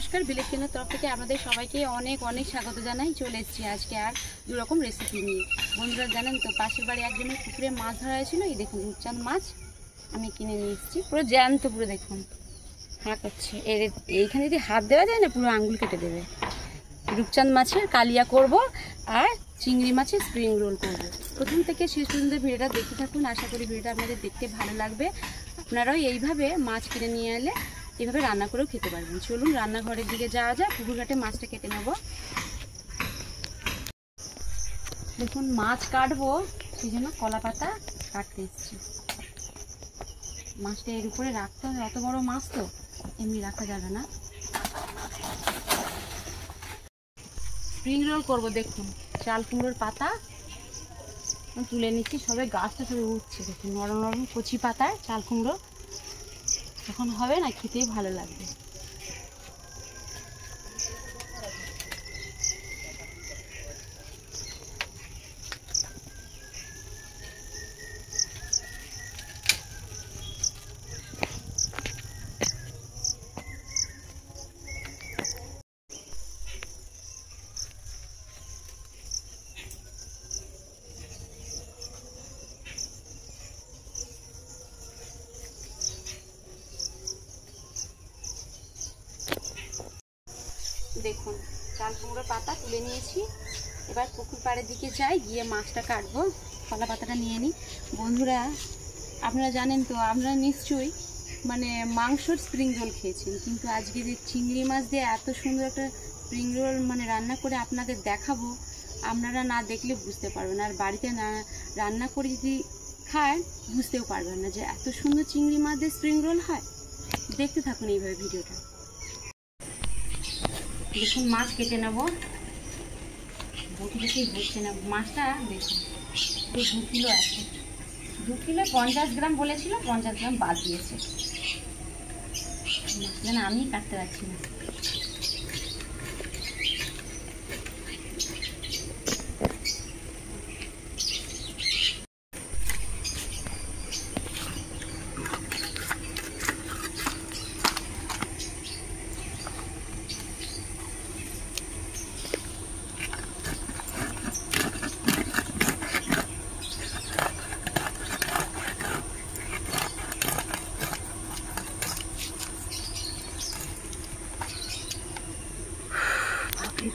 নমস্কার, ভিলেজ কিচেনের তরফ থেকে আপনাদের সবাইকে অনেক অনেক স্বাগত জানাই। চলে এসেছি আজকে আর দু রকম রেসিপি নিয়ে। বন্ধুরা জানেন তো, পাশের বাড়ি একজনের পুকুরে মাছ ধরা হয়েছিল। এই দেখুন রূপচাঁদ মাছ আমি কিনে নিয়ে এসেছি, পুরো জ্যান্ত, পুরো দেখুন হাঁ করছে। এইখানে যদি হাত দেওয়া যায় না, পুরো আঙ্গুল কেটে দেবে। রূপচাঁদ মাছের কালিয়া করব আর চিংড়ি মাছের স্প্রিং রোল করব। প্রথম থেকে শেষ পর্যন্ত ভিডিওটা দেখতে থাকুন, আশা করি ভিডিওটা আপনাদের দেখতে ভালো লাগবে। আপনারাও এইভাবে মাছ কিনে নিয়ে এলে এভাবে রান্না করেও খেতে পারবেন। চলুন রান্নাঘরের দিকে যাওয়া যায়। পুকুর ঘাটে মাছটা কেটে নেব। দেখুন মাছ কাটবো, সেই জন্য কলা পাতা কাটতে এসেছি। মাছটা এর উপরে রাখতে হবে, অত বড় মাছ তো এমনি রাখা যাবে না। স্প্রিং রোল করবো। দেখুন চাল কুমড়োর পাতা তুলে নিচ্ছি, সবে গাছটা সবে উঠছে। দেখুন নরম নরম কচি পাতায় চাল কুমড়ো যখন হবে না, খেতেই ভালো লাগবে। দেখুন চাল কুমড়োর পাতা তুলে নিয়েছি। এবার পুকুর পাড়ের দিকে যাই, গিয়ে মাছটা কাটবো। কলা পাতাটা নিয়ে নিই। বন্ধুরা আপনারা জানেন তো, আপনারা নিশ্চয়ই মাংসর স্প্রিং রোল খেয়েছেন, কিন্তু আজকে যে চিংড়ি মাছ দিয়ে এত সুন্দর একটা স্প্রিং রোল রান্না করে আপনাদের দেখাবো, আপনারা না দেখলে বুঝতে পারবেন। আর বাড়িতে না রান্না করে যদি খায় বুঝতেও পারবেন না যে এত সুন্দর চিংড়ি মাছ দিয়ে স্প্রিং রোল হয়। দেখতে থাকুন এইভাবে ভিডিওটা। দেখুন মাছ কেটে নেব। বটি বেশি হচ্ছে না মাছটা। দেখুন 2 কিলো আছে। 2 কিলো 50 গ্রাম বলেছিল, 50 গ্রাম বাদ দিয়েছে। মাছটা না আমি কাটতে পারছি না।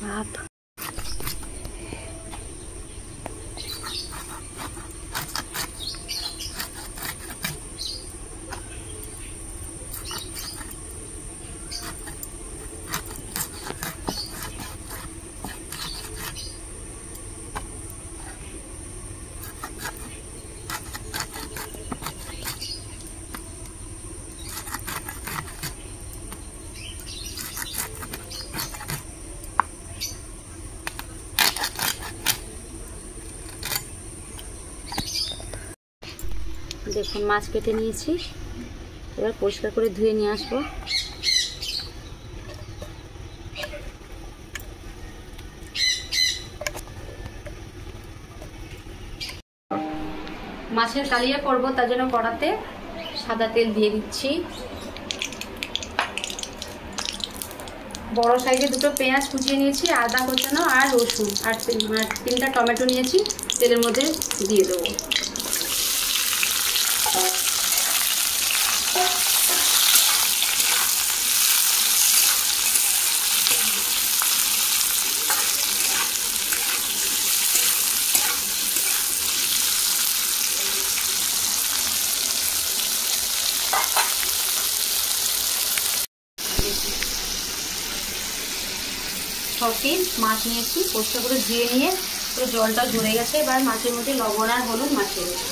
বাপ দেখুন মাছ কেটে নিয়েছি। এবার পরিষ্কার করে ধুয়ে নিয়ে আসবো। মাছের কালিয়া করব, তার জন্য কড়াতে সাদা তেল দিয়ে দিচ্ছি। বড় সাইজে 2টো পেঁয়াজ কুচিয়ে নিয়েছি, আদা কোচানো আর রসুন আর 3টা টমেটো নিয়েছি, তেলের মধ্যে দিয়ে দেবো। পিস মাছ নিয়েছি, পরিষ্কার করে ধুয়ে নিয়ে পুরো জলটা ঝরে গেছে। এবার মাছের মধ্যে লবণ আর হলুদ মাখিয়ে দেবো।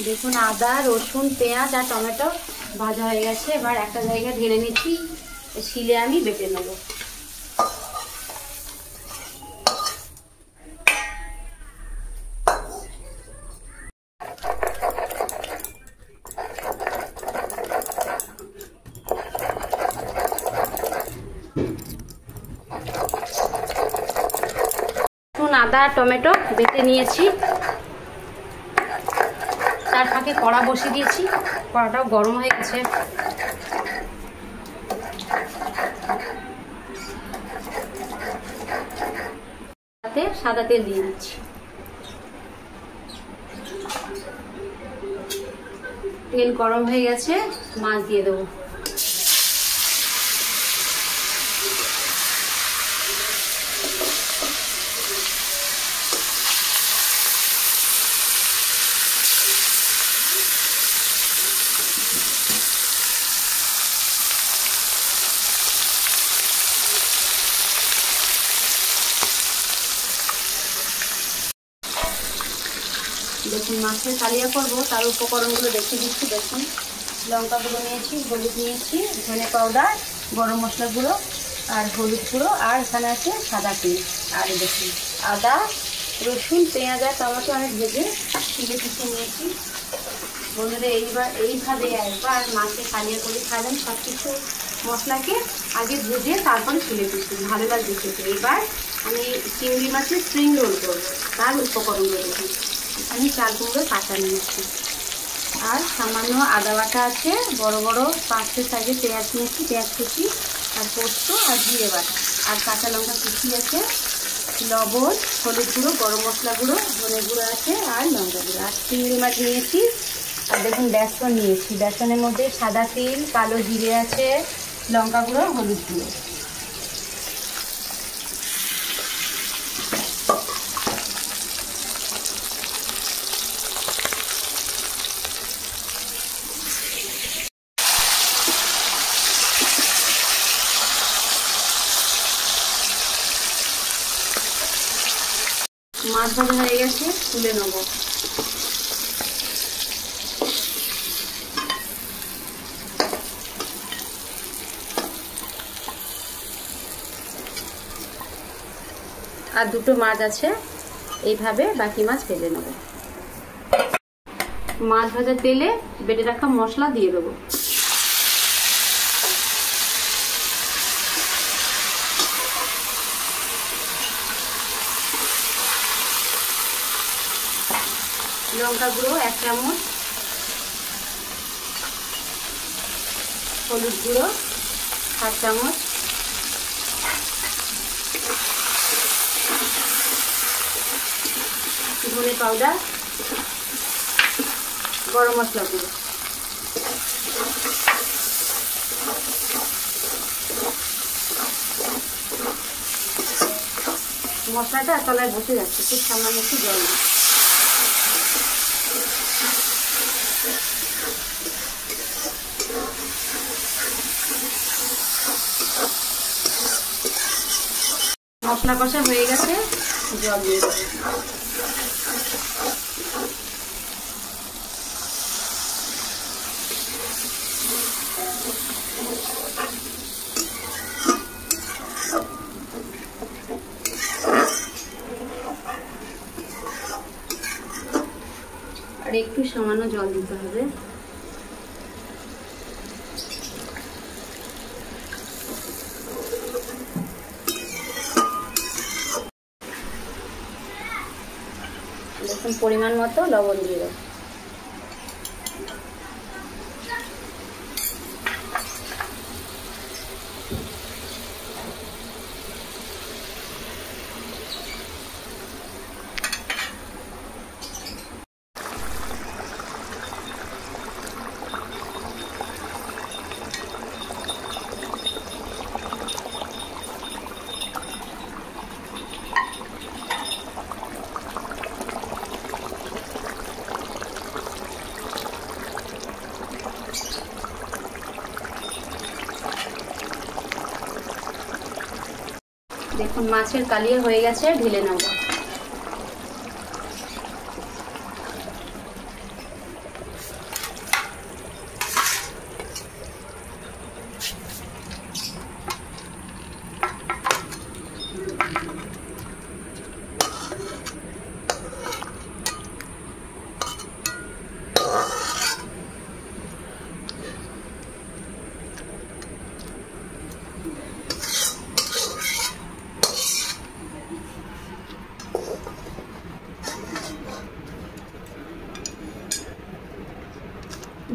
দেখুন আদা রসুন পেঁয়াজ আর টমেটো ভাজা হয়ে গেছে। এবার একটা জায়গায় ঢেলে নিচ্ছি, শিলে আমি বেটে নেব। আদা টমেটো বেটে নিয়েছি, তার ফাঁকে কড়া বসিয়ে দিয়েছি, কড়াটাও গরম হয়ে গেছে। তাতে সাদা তেল দিয়ে দিচ্ছি। তেল গরম হয়ে গেছে, মাছ দিয়ে দেবো। দেখুন মাছের কালিয়া করবো, তার উপকরণগুলো দেখিয়ে দিচ্ছি। দেখুন লঙ্কা গুঁড়ো নিয়েছি, হলুদ নিয়েছি, ধনে পাউডার, গরম মশলা গুঁড়ো আর হলুদ গুঁড়ো, আর এখানে আছে সাদা তেল। আর দেখুন আদা রসুন পেঁয়াজ আর টমেটো আমি ভেজে তুলে পিছিয়ে নিয়েছি। বন্ধুরা এইভাবে একবার মাছের কালিয়া করে খাবেন, সব কিছু মশলাকে আগে ভেজে তারপরে তুলে পিছিয়ে ভালো লাগবে খেতে। এবার আমি চিংড়ি মাছের স্প্রিং রোল করবো, তার উপকরণগুলো দেখুন। আমি 4 কুমড়ো কাঁচা নিয়েছি, আর সামান্য আদা বাটা আছে, বড় বড় 5 সাইজের পেঁয়াজ নিয়েছি, পেঁয়াজ কুচি আর পোস্ত আর জিরে বাটা আর কাঁচা লঙ্কা কুচি আছে, লবণ হলুদ গুঁড়ো গরম মশলা গুঁড়ো ধনে গুঁড়ো আছে আর লঙ্কা গুঁড়ো, আর চিংড়ি মাছ নিয়েছি। আর দেখুন বেসন নিয়েছি, বেসনের মধ্যে সাদা তিল কালো জিরে আছে, লঙ্কা গুঁড়ো হলুদ গুঁড়ো। মাছ ভাজা হয়ে গেছে, তুলে নেব। আর 2টো মাছ আছে, এইভাবে বাকি মাছ ভেজে নেব। মাছ ভাজা তেলে বেটে রাখা মশলা দিয়ে দেবো। লঙ্কা গুঁড়ো 1 চামচ, হলুদ গুঁড়ো 1/2 চামচ, ধনে পাউডার গরম মশলা গুঁড়ো। মশলাটা তলায় বসে যাচ্ছে, খুব সামান্য একটু জল দিই। মশলা কষা হয়ে গেছে, জল দিয়ে দেবো। আর একটু সামান্য জল দিতে হবে। দেখুন পরিমাণ মতো লবণ দিয়ে দেবো। দেখুন মাছের কালিয়া হয়ে গেছে, ঢেলে নেব।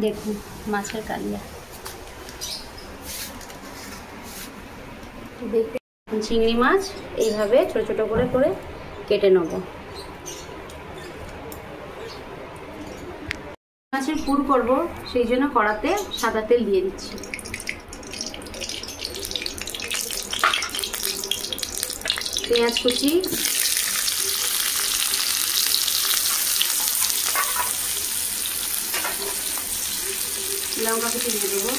দেখুন মাছের কালিয়া, দেখতে চিংড়ি মাছ এইভাবে ছোট ছোট করে করে কেটে নেব। মাছের পুর করব, সেই জন্য কড়াতে সাদা তেল দিয়ে দিচ্ছি। পেঁয়াজ কুচি, লঙ্কা কুচি দিয়ে দেবো,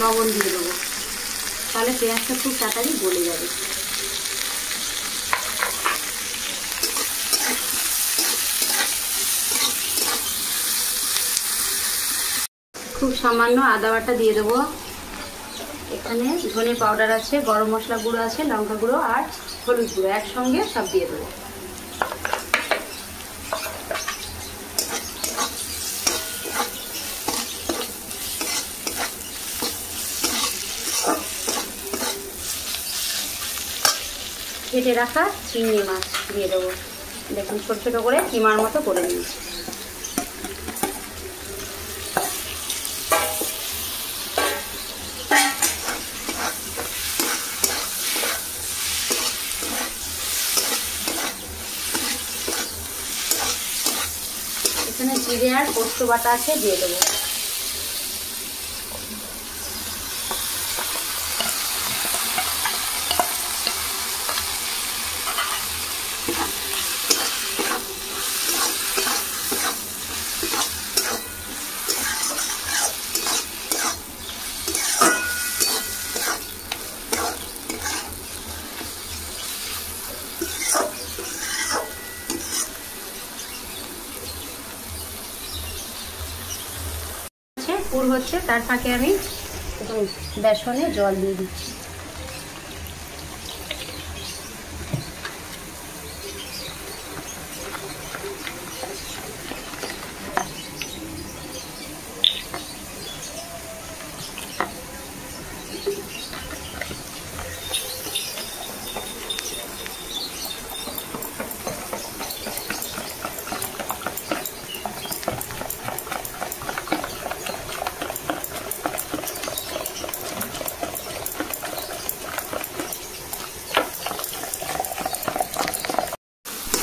লবণ দিয়ে দেবো, তাহলে পেঁয়াজটা খুব তাড়াতাড়ি গলে যাবে। খুব সামান্য আদা বাটা দিয়ে দেবো। এখানে ধনে পাউডার আছে, গরম মশলা গুঁড়ো আছে, লঙ্কা গুঁড়ো আর হলুদ গুঁড়ো একসঙ্গে সব দিয়ে দেবো। কেটে রাখা চিংড়ি মাছ দিয়ে দেবো। দেখুন ছোট ছোট করে কিমার মতো করে নিয়েছি। এখানে জিরে আর পোস্ত বাটা আছে, দিয়ে দেবো। পুর হচ্ছে, তার ফাঁকে আমি বেসনে জল দিয়ে দিচ্ছি।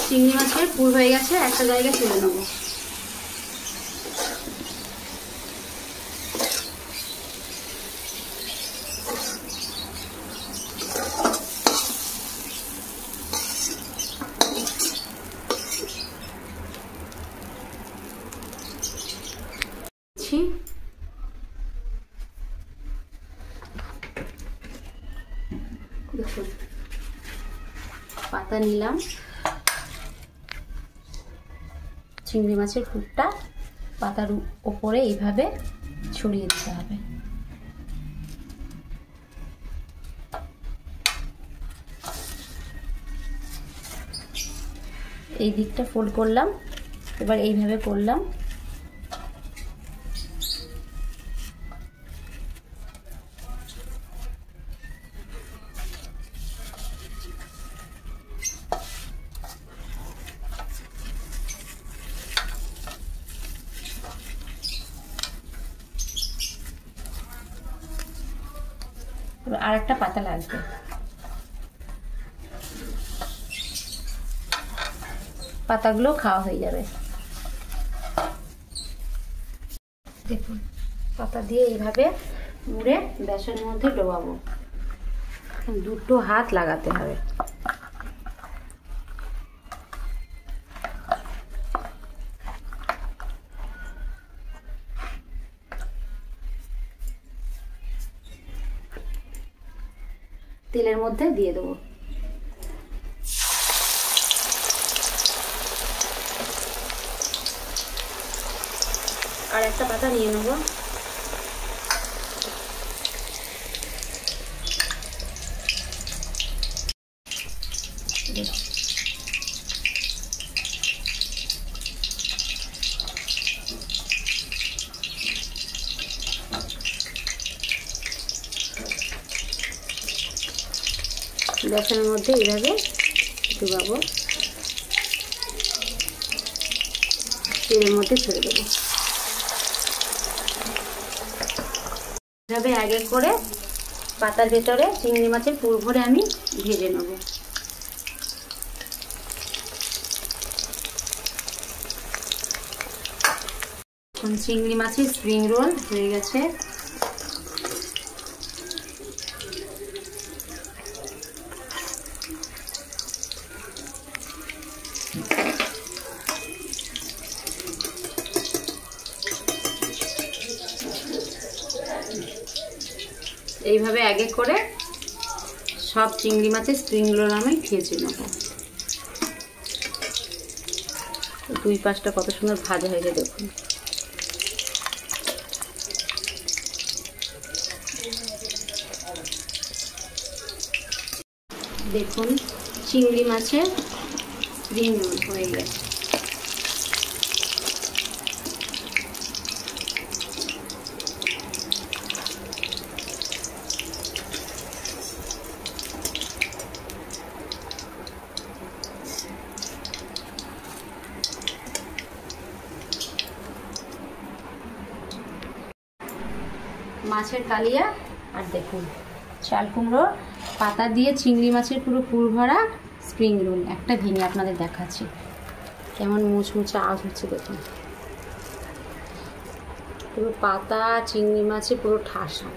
চিংড়ি মাছের পুর হয়ে গেছে, একটা জায়গায় তুলে নেব। দেখুন পাতা নিলাম, চিংড়ি মাছের পুরটা পাতার উপরে এইভাবে ছড়িয়ে দিতে হবে। এই দিকটা ফোল্ড করলাম, এবার এইভাবে করলাম। আর একটা পাতা লাগবে। পাতাগুলো খাওয়া হয়ে যাবে। দেখুন পাতা দিয়ে এইভাবে মুড়ে বেসনের মধ্যে ডোবাবো। দুটো হাত লাগাতে হবে। তেলের মধ্যে দিয়ে দেবো। আর একটা পাতা নিয়ে নেব। বেসনের মধ্যে এইভাবে ডুবাবো, তেলের মধ্যে ছেড়ে দেবো। এভাবে এক এক করে পাতার ভেতরে চিংড়ি মাছের পুর ভরে আমি ভেজে নেব। এখন চিংড়ি মাছের স্প্রিং রোল হয়ে গেছে। এইভাবে এক এক করে সব চিংড়ি মাছের স্প্রিং রোল আমি ভেজে নেব। দুই পাশটা কত সুন্দর ভাজা হয়ে যায় দেখুন। দেখুন চিংড়ি মাছের স্প্রিং রোল হয়ে গেছে। মাছের কালিয়া আর দেখুন চাল কুমড়ো পাতা দিয়ে চিংড়ি মাছের পুরো পুর ভরা স্প্রিং রোল একটা ভেঙে আপনাদের দেখাচ্ছি কেমন মুচমুচে আওয়াজ হচ্ছে। দেখুন পুরো পাতা চিংড়ি মাছে পুরো ঠাসা,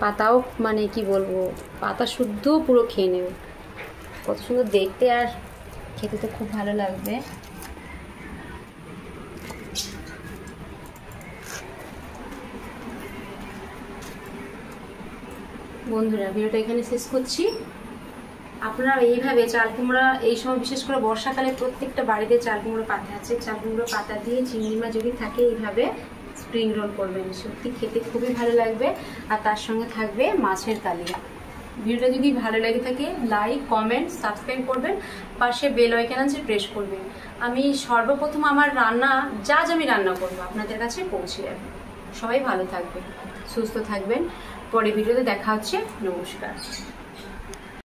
পাতাও মানে কি বলবো, পাতা শুদ্ধ পুরো খেয়ে নেবে। কত সুন্দর দেখতে আর খেতে তো খুব ভালো লাগবে। বন্ধুরা ভিডিওটা এখানে শেষ করছি। আপনারা এইভাবে চাল কুমড়া এই সময় বিশেষ করে বর্ষাকালে প্রত্যেকটা বাড়িতে চাল কুমড়ো পাতা আছে, চাল কুমড়ো পাতা দিয়ে চিংড়ি মাছ যদি থাকে এইভাবে স্প্রিং রোল করবেন, সত্যি খেতে খুবই ভালো লাগবে। আর তার সঙ্গে থাকবে মাছের কালিয়া। ভিডিওটা যদি ভালো লেগে থাকে লাইক কমেন্ট সাবস্ক্রাইব করবেন, পাশে বেল আইকন আছে প্রেস করবেন। আমি সর্বপ্রথম আমার রান্না যা আমি রান্না করবো আপনাদের কাছে পৌঁছে যাবে। সবাই ভালো থাকবেন, সুস্থ থাকবেন। পরে ভিডিওতে দেখা হচ্ছে। নমস্কার।